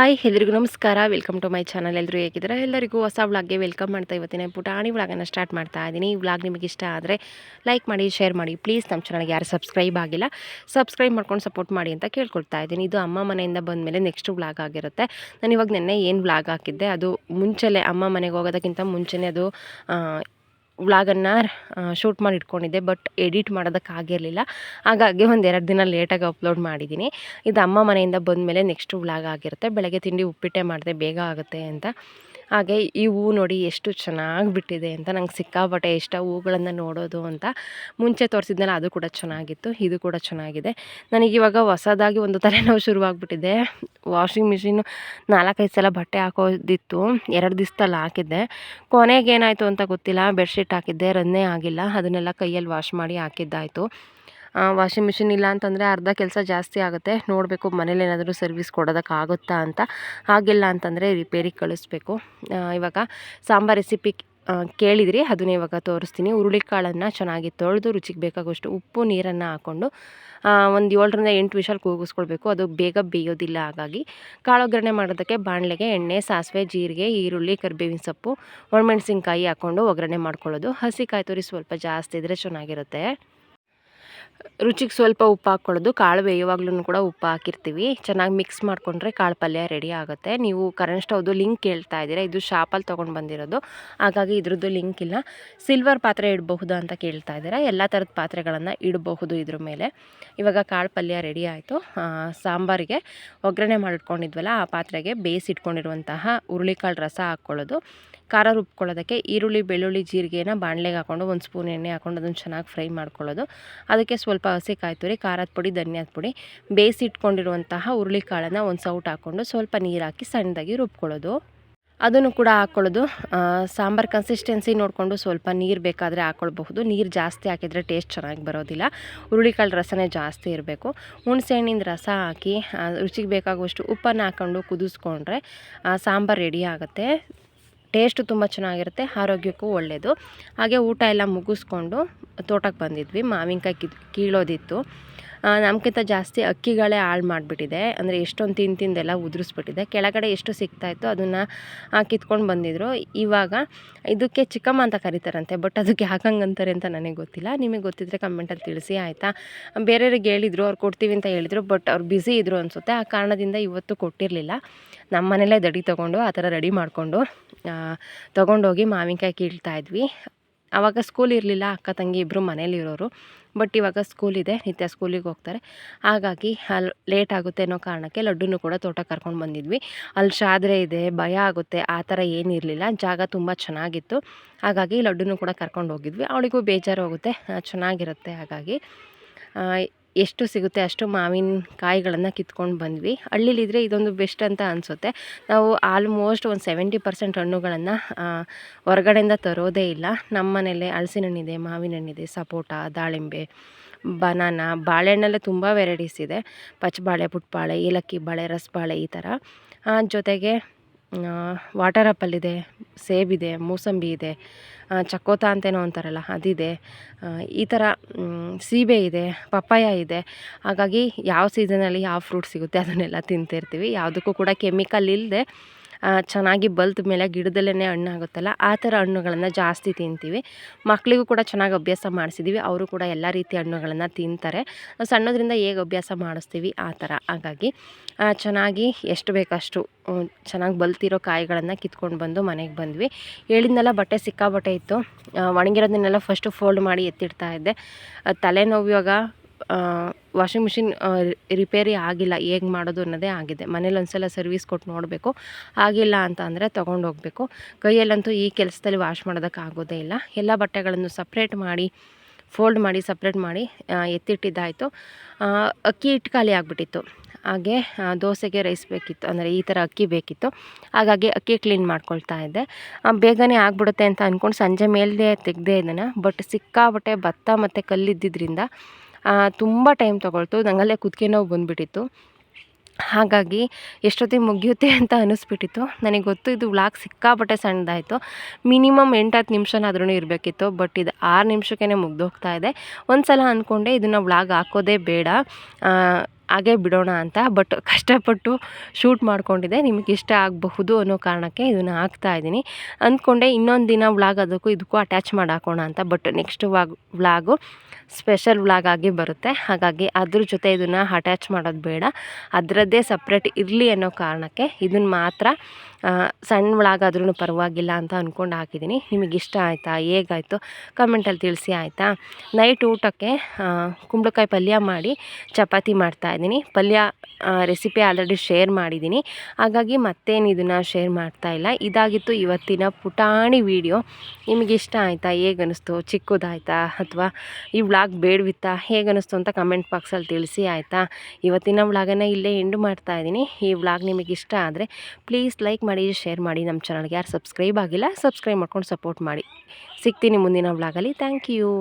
Hi ಎಲ್ರಿಗೂ ನಮಸ್ಕಾರ. Welcome to my channel. ಎಲ್ಲರೂ ಹೇಗಿದ್ದಾರೆ? ಎಲ್ಲರಿಗೂ ಹೊಸ ವ್ಲಾಗ್ಗೆ ವೆಲ್ಕಮ್ ಮಾಡ್ತಾ ಇವತ್ತಿನ ಪುಟಾಣಿ ವ್ಲಾಗನ್ನು ಸ್ಟಾರ್ಟ್ ಮಾಡ್ತಾ ಇದ್ದೀನಿ. ಈ ವ್ಲಾಗ್ ನಿಮಗೆ ಇಷ್ಟ ಆದರೆ ಲೈಕ್ ಮಾಡಿ, ಶೇರ್ ಮಾಡಿ. ಪ್ಲೀಸ್ ನಮ್ಮ ಚಾನಲ್ಗೆ ಯಾರು ಸಬ್ಸ್ಕ್ರೈಬ್ ಆಗಿಲ್ಲ ಸಬ್ಸ್ಕ್ರೈಬ್ ಮಾಡ್ಕೊಂಡು ಸಪೋರ್ಟ್ ಮಾಡಿ ಅಂತ ಕೇಳ್ಕೊಳ್ತಾ ಇದ್ದೀನಿ. ಇದು ಅಮ್ಮ ಮನೆಯಿಂದ ಬಂದಮೇಲೆ ನೆಕ್ಸ್ಟ್ ವ್ಲಾಗ್ ಆಗಿರುತ್ತೆ. ನಾನು ಇವಾಗ ನೆನ್ನೆ ಏನು ವ್ಲಾಗ್ ಹಾಕಿದ್ದೆ ಅದು ಮುಂಚೆಲೇ ಅಮ್ಮ ಮನೆಗೆ ಹೋಗೋದಕ್ಕಿಂತ ಮುಂಚೆನೇ ಅದು ವ್ಲಾಗನ್ನು ಶೂಟ್ ಮಾಡಿ ಇಟ್ಕೊಂಡಿದ್ದೆ. ಬಟ್ ಎಡಿಟ್ ಮಾಡೋದಕ್ಕಾಗಿರಲಿಲ್ಲ. ಹಾಗಾಗಿ ಒಂದೆರಡು ದಿನ ಲೇಟಾಗಿ ಅಪ್ಲೋಡ್ ಮಾಡಿದ್ದೀನಿ. ಇದು ಅಮ್ಮ ಮನೆಯಿಂದ ಬಂದಮೇಲೆ ನೆಕ್ಸ್ಟ್ ವ್ಲಾಗ್ ಆಗಿರುತ್ತೆ. ಬೆಳಗ್ಗೆ ತಿಂಡಿ ಉಪ್ಪಿಟ್ಟೆ ಮಾಡಿದೆ, ಬೇಗ ಆಗುತ್ತೆ ಅಂತ. ಹಾಗೆ ಈ ಹೂವು ನೋಡಿ ಎಷ್ಟು ಚೆನ್ನಾಗಿ ಬಿಟ್ಟಿದೆ ಅಂತ. ನಂಗೆ ಸಿಕ್ಕಾಪಟ್ಟೆ ಇಷ್ಟ ಹೂಗಳನ್ನು ನೋಡೋದು ಅಂತ. ಮುಂಚೆ ತೋರಿಸಿದ್ನಲ್ಲ ಅದು ಕೂಡ ಚೆನ್ನಾಗಿತ್ತು, ಇದು ಕೂಡ ಚೆನ್ನಾಗಿದೆ. ನನಗಿವಾಗ ಹೊಸದಾಗಿ ಒಂದು ತಲೆನೋವು ಶುರುವಾಗ್ಬಿಟ್ಟಿದೆ. ವಾಷಿಂಗ್ ಮಿಷಿನು 4-5 ಸಲ ಬಟ್ಟೆ ಹಾಕೋದಿತ್ತು, 2 ದಿವಸದಲ್ಲಿ ಹಾಕಿದ್ದೆ. ಕೊನೆಗೆ ಏನಾಯಿತು ಅಂತ ಗೊತ್ತಿಲ್ಲ, ಬೆಡ್ಶೀಟ್ ಹಾಕಿದ್ದೆ, ರನ್ನೇ ಆಗಿಲ್ಲ. ಅದನ್ನೆಲ್ಲ ಕೈಯಲ್ಲಿ ವಾಶ್ ಮಾಡಿ ಹಾಕಿದ್ದಾಯಿತು. ವಾಷಿಂಗ್ ಮಿಷಿನ್ ಇಲ್ಲ ಅಂತಂದರೆ ಅರ್ಧ ಕೆಲಸ ಜಾಸ್ತಿ ಆಗುತ್ತೆ. ನೋಡಬೇಕು ಮನೇಲಿ ಏನಾದರೂ ಸರ್ವಿಸ್ ಕೊಡೋದಕ್ಕಾಗುತ್ತಾ ಅಂತ. ಆಗಿಲ್ಲ ಅಂತಂದರೆ ರಿಪೇರಿಗೆ ಕಳಿಸ್ಬೇಕು. ಇವಾಗ ಸಾಂಬಾರು ರೆಸಿಪಿ ಕೇಳಿದ್ರಿ, ಅದನ್ನೇ ಇವಾಗ ತೋರಿಸ್ತೀನಿ. ಹುರುಳಿಕಾಳನ್ನು ಚೆನ್ನಾಗಿ ತೊಳೆದು ರುಚಿಗೆ ಬೇಕಾಗುವಷ್ಟು ಉಪ್ಪು ನೀರನ್ನು ಹಾಕ್ಕೊಂಡು ಒಂದು 7-8 ವಿಷಲ್ ಕೂಗಿಸ್ಕೊಳ್ಬೇಕು. ಅದು ಬೇಗ ಬೇಯೋದಿಲ್ಲ. ಹಾಗಾಗಿ ಕಾಳೊಗ್ಗರಣೆ ಮಾಡೋದಕ್ಕೆ ಬಾಣಲೆಗೆ ಎಣ್ಣೆ, ಸಾಸಿವೆ, ಜೀರಿಗೆ, ಈರುಳ್ಳಿ, ಕರಿಬೇವಿನ ಸೊಪ್ಪು, ಒಣಮೆಣಸಿನ್ಕಾಯಿ ಹಾಕ್ಕೊಂಡು ಒಗ್ಗರಣೆ ಮಾಡ್ಕೊಳ್ಳೋದು. ಹಸಿ ಕಾಯಿ ತುರಿ ಸ್ವಲ್ಪ ಜಾಸ್ತಿ ಇದ್ದರೆ ಚೆನ್ನಾಗಿರುತ್ತೆ. ರುಚಿಗೆ ಸ್ವಲ್ಪ ಉಪ್ಪು ಹಾಕ್ಕೊಳ್ಳೋದು. ಕಾಳು ಬೇಯುವಾಗ್ಲೂ ಕೂಡ ಉಪ್ಪು ಹಾಕಿರ್ತೀವಿ. ಚೆನ್ನಾಗಿ ಮಿಕ್ಸ್ ಮಾಡಿಕೊಂಡ್ರೆ ಕಾಳು ಪಲ್ಯ ರೆಡಿ ಆಗುತ್ತೆ. ನೀವು ಕರೆಂಟ್ ಸ್ಟವ್ದು ಲಿಂಕ್ ಕೇಳ್ತಾ ಇದ್ದೀರಾ, ಇದು ಶಾಪಲ್ಲಿ ತೊಗೊಂಡು ಬಂದಿರೋದು, ಹಾಗಾಗಿ ಇದ್ರದ್ದು ಲಿಂಕ್ ಇಲ್ಲ. ಸಿಲ್ವರ್ ಪಾತ್ರೆ ಇಡಬಹುದಾ ಅಂತ ಕೇಳ್ತಾ ಇದ್ದೀರಾ. ಎಲ್ಲ ಥರದ ಪಾತ್ರೆಗಳನ್ನು ಇಡಬಹುದು ಇದ್ರ ಮೇಲೆ. ಇವಾಗ ಕಾಳು ಪಲ್ಯ ರೆಡಿ ಆಯಿತು. ಸಾಂಬಾರಿಗೆ ಒಗ್ಗರಣೆ ಮಾಡಿಟ್ಕೊಂಡಿದ್ವಲ್ಲ ಆ ಪಾತ್ರೆಗೆ ಬೇಯಿಸಿಟ್ಕೊಂಡಿರುವಂತಹ ಹುರುಳಿಕಾಳು ರಸ ಹಾಕ್ಕೊಳ್ಳೋದು. ಖಾರ ರುಬ್ಕೊಳ್ಳೋದಕ್ಕೆ ಈರುಳ್ಳಿ, ಬೆಳ್ಳುಳ್ಳಿ, ಜೀರಿಗೆನ ಬಾಣಲೆಗೆ ಹಾಕ್ಕೊಂಡು 1 ಸ್ಪೂನ್ ಎಣ್ಣೆ ಹಾಕ್ಕೊಂಡು ಅದನ್ನು ಚೆನ್ನಾಗಿ ಫ್ರೈ ಮಾಡ್ಕೊಳ್ಳೋದು. ಅದಕ್ಕೆ ಸ್ವಲ್ಪ ಹಸಿ ಕಾಯಿ ತುರಿ, ಖಾರದ ಪುಡಿ, ಧನಿಯಾದ ಪುಡಿ, ಬೇಯಿಸಿಟ್ಕೊಂಡಿರುವಂತಹ ಹುರುಳಿಕಾಳನ್ನು ಒಂದು ಸೌಟ್ ಹಾಕ್ಕೊಂಡು ಸ್ವಲ್ಪ ನೀರು ಹಾಕಿ ಸಣ್ಣದಾಗಿ ರುಬ್ಕೊಳ್ಳೋದು. ಅದನ್ನು ಕೂಡ ಹಾಕ್ಕೊಳ್ಳೋದು. ಸಾಂಬಾರು ಕನ್ಸಿಸ್ಟೆನ್ಸಿ ನೋಡಿಕೊಂಡು ಸ್ವಲ್ಪ ನೀರು ಬೇಕಾದರೆ ಹಾಕ್ಕೊಳ್ಬಹುದು. ನೀರು ಜಾಸ್ತಿ ಹಾಕಿದರೆ ಟೇಸ್ಟ್ ಚೆನ್ನಾಗಿ ಬರೋದಿಲ್ಲ. ಹುರುಳಿಕಾಳು ರಸನೇ ಜಾಸ್ತಿ ಇರಬೇಕು. ಹುಣಸೆ ಹಣ್ಣಿನ ರಸ ಹಾಕಿ ರುಚಿಗೆ ಬೇಕಾಗುವಷ್ಟು ಉಪ್ಪನ್ನು ಹಾಕ್ಕೊಂಡು ಕುದಿಸ್ಕೊಂಡ್ರೆ ಸಾಂಬಾರು ರೆಡಿ ಆಗುತ್ತೆ. ಟೇಸ್ಟು ತುಂಬ ಚೆನ್ನಾಗಿರುತ್ತೆ, ಆರೋಗ್ಯಕ್ಕೂ ಒಳ್ಳೆಯದು. ಹಾಗೆ ಊಟ ಎಲ್ಲ ಮುಗಿಸ್ಕೊಂಡು ತೋಟಕ್ಕೆ ಬಂದಿದ್ವಿ. ಮಾವಿನಕಾಯಿ ಕೀಳೋದಿತ್ತು. ನಮ್ಗಿಂತ ಜಾಸ್ತಿ ಅಕ್ಕಿಗಳೇ ಹಾಳು ಮಾಡಿಬಿಟ್ಟಿದೆ. ಅಂದರೆ ಎಷ್ಟೊಂದು ತಿಂದೆಲ್ಲ ಉದುರಿಸ್ಬಿಟ್ಟಿದೆ. ಕೆಳಗಡೆ ಎಷ್ಟು ಸಿಗ್ತಾಯಿತ್ತು ಅದನ್ನು ಕಿತ್ಕೊಂಡು ಬಂದಿದ್ರು. ಇವಾಗ ಇದಕ್ಕೆ ಚಿಕ್ಕಮ್ಮ ಅಂತ ಕರೀತಾರಂತೆ, ಬಟ್ ಅದಕ್ಕೆ ಯಾಕಂಗಂತಾರೆ ಅಂತ ನನಗೆ ಗೊತ್ತಿಲ್ಲ. ನಿಮಗೆ ಗೊತ್ತಿದ್ದರೆ ಕಮೆಂಟಲ್ಲಿ ತಿಳಿಸಿ ಆಯಿತಾ. ಬೇರೆಯವ್ರಿಗೆ ಹೇಳಿದರು, ಅವ್ರು ಕೊಡ್ತೀವಿ ಅಂತ ಹೇಳಿದರು, ಬಟ್ ಅವ್ರು ಬ್ಯುಸಿ ಇದ್ದರು ಅನಿಸುತ್ತೆ. ಆ ಕಾರಣದಿಂದ ಇವತ್ತು ಕೊಟ್ಟಿರಲಿಲ್ಲ. ನಮ್ಮ ಮನೇಲೇ ದಡಿ ತೊಗೊಂಡು ಆ ಥರ ರೆಡಿ ಮಾಡಿಕೊಂಡು ತೊಗೊಂಡೋಗಿ ಮಾವಿನಕಾಯಿ ಕೀಳ್ತಾ ಇದ್ವಿ. ಆವಾಗ ಸ್ಕೂಲ್ ಇರಲಿಲ್ಲ, ಅಕ್ಕ ತಂಗಿ ಇಬ್ಬರು ಮನೇಲಿರೋರು. ಬಟ್ ಇವಾಗ ಸ್ಕೂಲ್ ಇದೆ, ನಿತ್ಯ ಸ್ಕೂಲಿಗೆ ಹೋಗ್ತಾರೆ. ಹಾಗಾಗಿ ಅಲ್ಲಿ ಲೇಟ್ ಆಗುತ್ತೆ ಅನ್ನೋ ಕಾರಣಕ್ಕೆ ಲಡ್ಡುನು ಕೂಡ ತೋಟಕ್ಕೆ ಕರ್ಕೊಂಡು ಬಂದಿದ್ವಿ. ಅಲ್ಲಿ ಶಾದ್ರೆ ಇದೆ, ಭಯ ಆಗುತ್ತೆ, ಆ ಥರ ಏನಿರಲಿಲ್ಲ. ಜಾಗ ತುಂಬ ಚೆನ್ನಾಗಿತ್ತು. ಹಾಗಾಗಿ ಲಡ್ಡುನು ಕೂಡ ಕರ್ಕೊಂಡು ಹೋಗಿದ್ವಿ. ಅವಳಿಗೂ ಬೇಜಾರು ಹೋಗುತ್ತೆ, ಚೆನ್ನಾಗಿರುತ್ತೆ. ಹಾಗಾಗಿ ಎಷ್ಟು ಸಿಗುತ್ತೆ ಅಷ್ಟು ಮಾವಿನಕಾಯಿಗಳನ್ನು ಕಿತ್ಕೊಂಡು ಬಂದ್ವಿ. ಹಳ್ಳಿಲಿದ್ರೆ ಇದೊಂದು ಬೆಸ್ಟ್ ಅಂತ ಅನಿಸುತ್ತೆ. ನಾವು ಆಲ್ಮೋಸ್ಟ್ ಒಂದು 70% ಹಣ್ಣುಗಳನ್ನು ಹೊರಗಡೆಯಿಂದ ತರೋದೇ ಇಲ್ಲ. ನಮ್ಮ ಮನೇಲೆ ಹಲಸಿನ ಹಣ್ಣಿದೆ, ಮಾವಿನ ಹಣ್ಣಿದೆ, ಸಪೋಟ, ದಾಳಿಂಬೆ, ಬನಾನಾ, ಬಾಳೆಹಣ್ಣಲ್ಲೇ ತುಂಬ ವೆರೈಟೀಸ್ ಇದೆ. ಪಚ್ಚಬಾಳೆ, ಪುಟ್ಟಬಾಳೆ, ಏಲಕ್ಕಿ ಬಾಳೆ, ರಸಬಾಳೆ, ಈ ಥರ. ಜೊತೆಗೆ ವಾಟರ್ ಆ್ಯಪಲ್ ಇದೆ, ಸೇಬಿದೆ, ಮೂಸಂಬಿ ಇದೆ, ಚಕೋತ ಅಂತೇನೋ ಅಂತಾರಲ್ಲ ಅದಿದೆ. ಈ ಥರ ಸೀಬೆ ಇದೆ, ಪಪ್ಪಾಯ ಇದೆ. ಹಾಗಾಗಿ ಯಾವ ಸೀಸನಲ್ಲಿ ಯಾವ ಫ್ರೂಟ್ ಸಿಗುತ್ತೆ ಅದನ್ನೆಲ್ಲ ತಿಂತಿರ್ತೀವಿ. ಯಾವುದಕ್ಕೂ ಕೂಡ ಕೆಮಿಕಲ್ ಇಲ್ಲದೆ ಚೆನ್ನಾಗಿ ಬಲ್ತ ಮೇಲೆ ಗಿಡದಲ್ಲೇ ಹಣ್ಣಾಗುತ್ತಲ್ಲ ಆ ಥರ ಹಣ್ಣುಗಳನ್ನು ಜಾಸ್ತಿ ತಿಂತೀವಿ. ಮಕ್ಕಳಿಗೂ ಕೂಡ ಚೆನ್ನಾಗಿ ಅಭ್ಯಾಸ ಮಾಡಿಸಿದ್ದೀವಿ. ಅವರು ಕೂಡ ಎಲ್ಲ ರೀತಿಯ ಹಣ್ಣುಗಳನ್ನು ತಿಂತಾರೆ. ಸಣ್ಣದ್ರಿಂದ ಹೇಗೆ ಅಭ್ಯಾಸ ಮಾಡಿಸ್ತೀವಿ ಆ ಥರ. ಹಾಗಾಗಿ ಚೆನ್ನಾಗಿ ಎಷ್ಟು ಬೇಕಷ್ಟು ಚೆನ್ನಾಗಿ ಬಲ್ತಿರೋ ಕಾಯಿಗಳನ್ನು ಕಿತ್ಕೊಂಡು ಬಂದು ಮನೆಗೆ ಬಂದ್ವಿ. ಹೇಳಿದ್ನೆಲ್ಲ ಬಟ್ಟೆ ಸಿಕ್ಕಾಬಟ್ಟೆ ಇತ್ತು. ಒಣಗಿರೋದನ್ನೆಲ್ಲ ಫಸ್ಟು ಫೋಲ್ಡ್ ಮಾಡಿ ಎತ್ತಿಡ್ತಾ ಇದ್ದೆ. ತಲೆನೋವು. ಇವಾಗ ವಾಷಿಂಗ್ ಮಿಷಿನ್ ರಿಪೇರಿ ಆಗಿಲ್ಲ, ಹೇಗೆ ಮಾಡೋದು ಅನ್ನೋದೇ ಆಗಿದೆ. ಮನೇಲಿ ಒಂದ್ಸಲ ಸರ್ವಿಸ್ ಕೊಟ್ಟು ನೋಡಬೇಕು. ಆಗಿಲ್ಲ ಅಂತ ಅಂದರೆ ತೊಗೊಂಡೋಗ್ಬೇಕು. ಕೈಯಲ್ಲಂತೂ ಈ ಕೆಲಸದಲ್ಲಿ ವಾಶ್ ಮಾಡೋದಕ್ಕಾಗೋದೇ ಇಲ್ಲ. ಎಲ್ಲ ಬಟ್ಟೆಗಳನ್ನು ಸಪ್ರೇಟ್ ಮಾಡಿ ಫೋಲ್ಡ್ ಮಾಡಿ ಸಪ್ರೇಟ್ ಮಾಡಿ ಎತ್ತಿಟ್ಟಿದ್ದಾಯಿತು. ಅಕ್ಕಿ ಹಿಟ್ಟು ಖಾಲಿ ಆಗಿಬಿಟ್ಟಿತ್ತು. ಹಾಗೆ ದೋಸೆಗೆ ರೈಸ್ ಬೇಕಿತ್ತು, ಅಂದರೆ ಈ ಥರ ಅಕ್ಕಿ ಬೇಕಿತ್ತು. ಹಾಗಾಗಿ ಅಕ್ಕಿ ಕ್ಲೀನ್ ಮಾಡ್ಕೊಳ್ತಾ ಇದ್ದೆ. ಬೇಗನೆ ಆಗಿಬಿಡುತ್ತೆ ಅಂತ ಅಂದ್ಕೊಂಡು ಸಂಜೆ ಮೇಲೆ ತೆಗೆದೆ ಇದನ್ನು. ಬಟ್ ಸಿಕ್ಕಾಬಟ್ಟೆ ಭತ್ತ ಮತ್ತು ಕಲ್ಲಿದ್ದಿದ್ದರಿಂದ ತುಂಬ ಟೈಮ್ ತೊಗೊಳ್ತು. ನಂಗಲ್ಲೇ ಕುತ್ತಿಗೆ ನೋವು ಬಂದುಬಿಟ್ಟಿತ್ತು. ಹಾಗಾಗಿ ಎಷ್ಟೊತ್ತಿಗೆ ಮುಗಿಯುತ್ತೆ ಅಂತ ಅನ್ನಿಸ್ಬಿಟ್ಟಿತ್ತು. ನನಗೆ ಗೊತ್ತು ಇದು ವ್ಲಾಗ್ ಸಿಕ್ಕಾಪಟ್ಟೆ ಸಣ್ಣದಾಯಿತು. ಮಿನಿಮಮ್ 8-10 ನಿಮಿಷನಾದ್ರೂ ಇರಬೇಕಿತ್ತು. ಬಟ್ ಇದು 6 ನಿಮಿಷಕ್ಕೇ ಮುಗ್ದೋಗ್ತಾ ಇದೆ. ಒಂದು ಸಲ ಅಂದ್ಕೊಂಡೆ ಇದನ್ನು ವ್ಲಾಗ್ ಹಾಕೋದೇ ಬೇಡ, ಹಾಗೇ ಬಿಡೋಣ ಅಂತ. ಬಟ್ ಕಷ್ಟಪಟ್ಟು ಶೂಟ್ ಮಾಡ್ಕೊಂಡಿದ್ದೆ, ನಿಮಗೆ ಇಷ್ಟ ಆಗಬಹುದು ಅನ್ನೋ ಕಾರಣಕ್ಕೆ ಇದನ್ನು ಹಾಕ್ತಾಯಿದ್ದೀನಿ. ಅಂದ್ಕೊಂಡೆ ಇನ್ನೊಂದು ದಿನ ವ್ಲಾಗ್ ಅದಕ್ಕೂ ಇದಕ್ಕೂ ಅಟ್ಯಾಚ್ ಮಾಡಿ ಹಾಕೋಣ ಅಂತ. But next vlog special vlog ಆಗಿ ಬರುತ್ತೆ. ಹಾಗಾಗಿ ಅದ್ರ ಜೊತೆ ಇದನ್ನು ಅಟ್ಯಾಚ್ ಮಾಡೋದು ಬೇಡ, ಅದರದ್ದೇ ಸಪ್ರೇಟ್ ಇರಲಿ ಅನ್ನೋ ಕಾರಣಕ್ಕೆ ಇದನ್ನು ಮಾತ್ರ ಸಣ್ಣ ವ್ಲಾಗ್ ಆದ್ರೂ ಪರವಾಗಿಲ್ಲ ಅಂತ ಅಂದ್ಕೊಂಡು ಹಾಕಿದ್ದೀನಿ. ನಿಮಗೆ ಇಷ್ಟ ಆಯಿತಾ, ಹೇಗಾಯಿತು ಕಮೆಂಟಲ್ಲಿ ತಿಳಿಸಿ ಆಯಿತಾ. ನೈಟ್ ಊಟಕ್ಕೆ ಕುಂಬಳಕಾಯಿ ಪಲ್ಯ ಮಾಡಿ ಚಪಾತಿ ಮಾಡ್ತಾಯಿದ್ದೀನಿ. ಪಲ್ಯ ರೆಸಿಪಿ ಆಲ್ರೆಡಿ ಶೇರ್ ಮಾಡಿದ್ದೀನಿ, ಹಾಗಾಗಿ ಮತ್ತೇನು ಇದನ್ನು ಶೇರ್ ಮಾಡ್ತಾಯಿಲ್ಲ. ಇದಾಗಿತ್ತು ಇವತ್ತಿನ ಪುಟಾಣಿ ವಿಡಿಯೋ. ನಿಮಗೆ ಇಷ್ಟ ಆಯಿತಾ, ಹೇಗನ್ನಿಸ್ತು, ಚಿಕ್ಕದಾಯಿತಾ ಅಥವಾ ಈ ವ್ಲಾಗ್ ಬೇಡವಿತ್ತಾ, ಹೇಗನ್ನಿಸ್ತು ಅಂತ ಕಮೆಂಟ್ ಬಾಕ್ಸಲ್ಲಿ ತಿಳಿಸಿ ಆಯಿತಾ. ಇವತ್ತಿನ ವ್ಲಾಗನ್ನು ಇಲ್ಲೇ ಎಂಡ್ ಮಾಡ್ತಾಯಿದ್ದೀನಿ. ಈ ವ್ಲಾಗ್ ನಿಮಗೆ ಇಷ್ಟ ಆದರೆ ಪ್ಲೀಸ್ ಲೈಕ್ ಮಾಡಿ, ಶೇರ್ ಮಾಡಿ. ನಮ್ಮ ಚಾನಲ್ಗೆ ಯಾರು ಸಬ್ಸ್ಕ್ರೈಬ್ ಆಗಿಲ್ಲ ಸಬ್ಸ್ಕ್ರೈಬ್ ಮಾಡ್ಕೊಂಡು ಸಪೋರ್ಟ್ ಮಾಡಿ. ಸಿಗ್ತೀನಿ ಮುಂದಿನ ವ್ಲಾಗಲ್ಲಿ. Thank you.